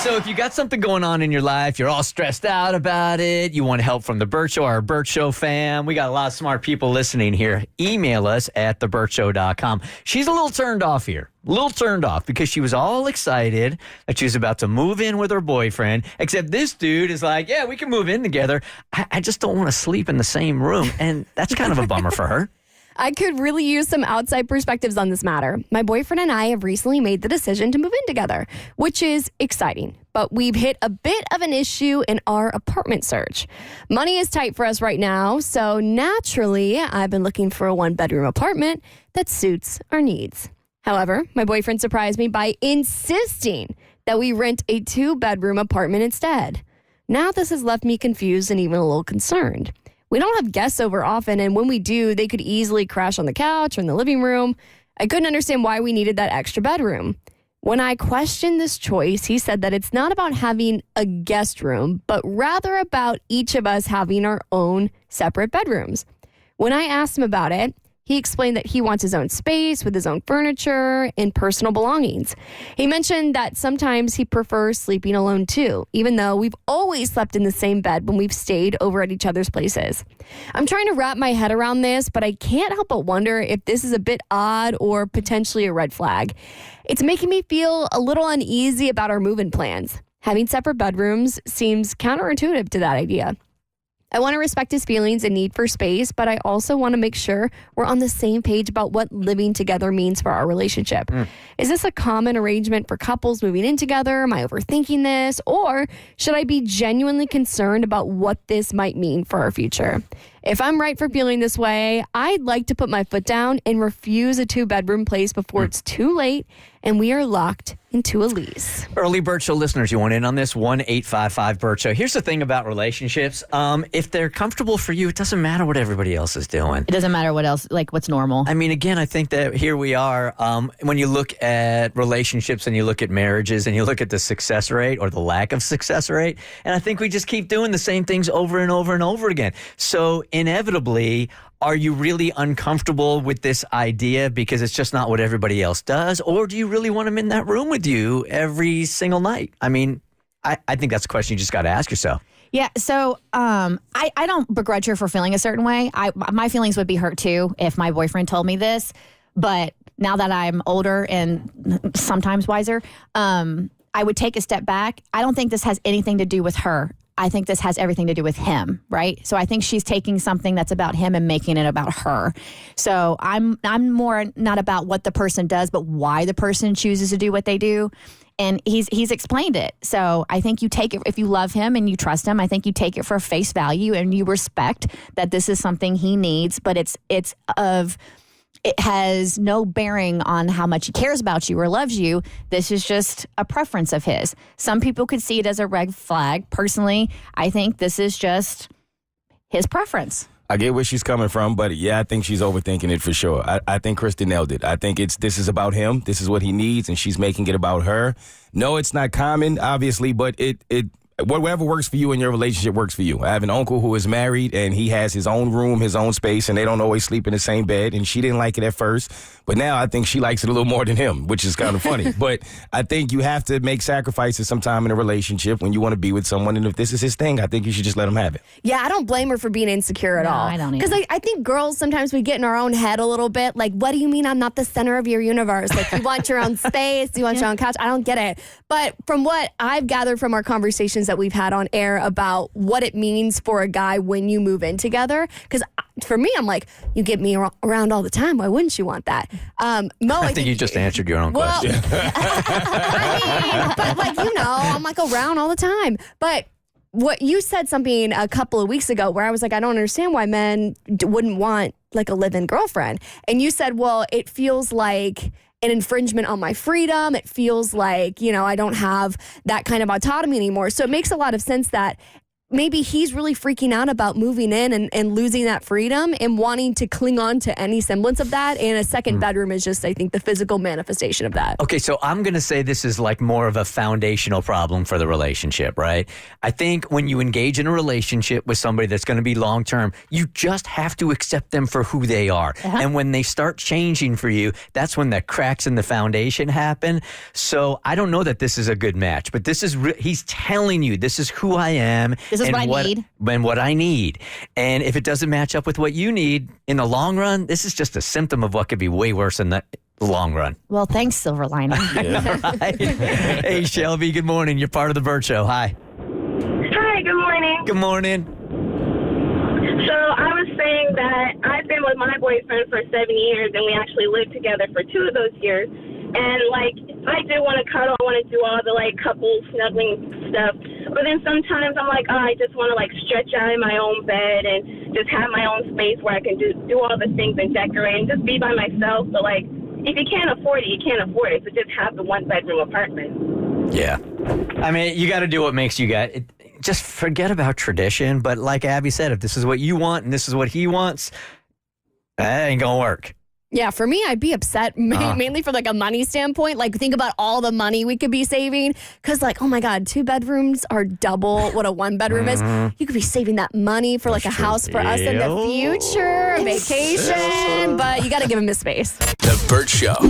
So if you got something going on in your life, you're all stressed out about it, you want help from The Bert Show, our Bert Show fam, we got a lot of smart people listening here. Email us at thebertshow.com. She's a little turned off here. A little turned off because she was all excited that she was about to move in with her boyfriend, except this dude is like, yeah, we can move in together. I just don't want to sleep in the same room, and that's kind of a bummer for her. I could really use some outside perspectives on this matter. My boyfriend and I have recently made the decision to move in together, which is exciting. But we've hit a bit of an issue in our apartment search. Money is tight for us right now, so naturally, I've been looking for a one-bedroom apartment that suits our needs. However, my boyfriend surprised me by insisting that we rent a two-bedroom apartment instead. Now this has left me confused and even a little concerned. We don't have guests over often, and when we do, they could easily crash on the couch or in the living room. I couldn't understand why we needed that extra bedroom. When I questioned this choice, he said that it's not about having a guest room, but rather about each of us having our own separate bedrooms. When I asked him about it, he explained that he wants his own space with his own furniture and personal belongings. He mentioned that sometimes he prefers sleeping alone too, even though we've always slept in the same bed when we've stayed over at each other's places. I'm trying to wrap my head around this, but I can't help but wonder if this is a bit odd or potentially a red flag. It's making me feel a little uneasy about our move-in plans. Having separate bedrooms seems counterintuitive to that idea. I want to respect his feelings and need for space, but I also want to make sure we're on the same page about what living together means for our relationship. Is this a common arrangement for couples moving in together? Am I overthinking this? Or should I be genuinely concerned about what this might mean for our future? If I'm right for feeling this way, I'd like to put my foot down and refuse a two-bedroom place before it's too late and we are locked into a lease. Early Bert Show listeners, you want in on this? 1-855-BERT Show. Here's the thing about relationships. If they're comfortable for you, it doesn't matter what everybody else is doing. It doesn't matter what else, like what's normal. I mean, again, I think that here we are. When you look at relationships and you look at marriages and you look at the success rate or the lack of success rate, and I think we just keep doing the same things over and over and over again. So inevitably, are you really uncomfortable with this idea because it's just not what everybody else does? Or do you really want them in that room with you every single night? I mean, I think that's a question you just got to ask yourself. Yeah, so I don't begrudge her for feeling a certain way. My feelings would be hurt too if my boyfriend told me this. But now that I'm older and sometimes wiser, I would take a step back. I don't think this has anything to do with her. I think this has everything to do with him, right? So I think she's taking something that's about him and making it about her. So I'm more not about what the person does, but why the person chooses to do what they do. And he's explained it. So I think you take it, if you love him and you trust him, I think you take it for face value and you respect that this is something he needs, but it has no bearing on how much he cares about you or loves you. This is just a preference of his. Some people could see it as a red flag. Personally, I think this is just his preference. I get where she's coming from, but yeah, I think she's overthinking it for sure. I think Kristen nailed it. I think this is about him. This is what he needs, and she's making it about her. No, it's not common, obviously, but whatever works for you in your relationship works for you. I have an uncle who is married, and he has his own room, his own space, and they don't always sleep in the same bed, and she didn't like it at first, but now I think she likes it a little more than him, which is kind of funny. But I think you have to make sacrifices sometime in a relationship when you want to be with someone, and if this is his thing, I think you should just let him have it. Yeah, I don't blame her for being insecure at all. I don't either. Because I think girls, sometimes we get in our own head a little bit. Like, what do you mean I'm not the center of your universe? Like, you want your own space, you want your own couch. I don't get it. But from what I've gathered from our conversations that we've had on air about what it means for a guy when you move in together, because for me, I'm like, you get me around all the time. Why wouldn't you want that? Mo, I think you just answered your own question. I mean, but like, I'm like around all the time. But what you said something a couple of weeks ago where I was like, I don't understand why men wouldn't want like a live-in girlfriend. And you said, well, it feels like an infringement on my freedom. It feels like, I don't have that kind of autonomy anymore. So it makes a lot of sense that maybe he's really freaking out about moving in and losing that freedom and wanting to cling on to any semblance of that. And a second bedroom is just, I think, the physical manifestation of that. Okay, so I'm going to say this is like more of a foundational problem for the relationship, right? I think when you engage in a relationship with somebody that's going to be long term, you just have to accept them for who they are. And when they start changing for you, that's when the cracks in the foundation happen. So I don't know that this is a good match, but this is he's telling you this is who I am. This is what I need. And what I need. And if it doesn't match up with what you need in the long run, this is just a symptom of what could be way worse in the long run. Well, thanks, Silver Lining. Right? Hey, Shelby, good morning. You're part of the Bert Show. Hi. Hi, good morning. Good morning. So I was saying that I've been with my boyfriend for 7 years, and we actually lived together for 2 of those years. And, like, I do want to cuddle. I want to do all the, like, couple snuggling stuff. But then sometimes I'm like, oh, I just want to, like, stretch out in my own bed and just have my own space where I can do all the things and decorate and just be by myself. So, like, if you can't afford it, you can't afford it. So just have the one-bedroom apartment. Yeah. I mean, you got to do what makes you just forget about tradition. But like Abby said, if this is what you want and this is what he wants, that ain't going to work. Yeah, for me, I'd be upset mainly from like a money standpoint. Like, think about all the money we could be saving. Because, like, oh my God, 2 bedrooms are double what a 1 bedroom is. You could be saving that money for like a house for us in the future, a vacation. But you got to give him his space. The Bert Show.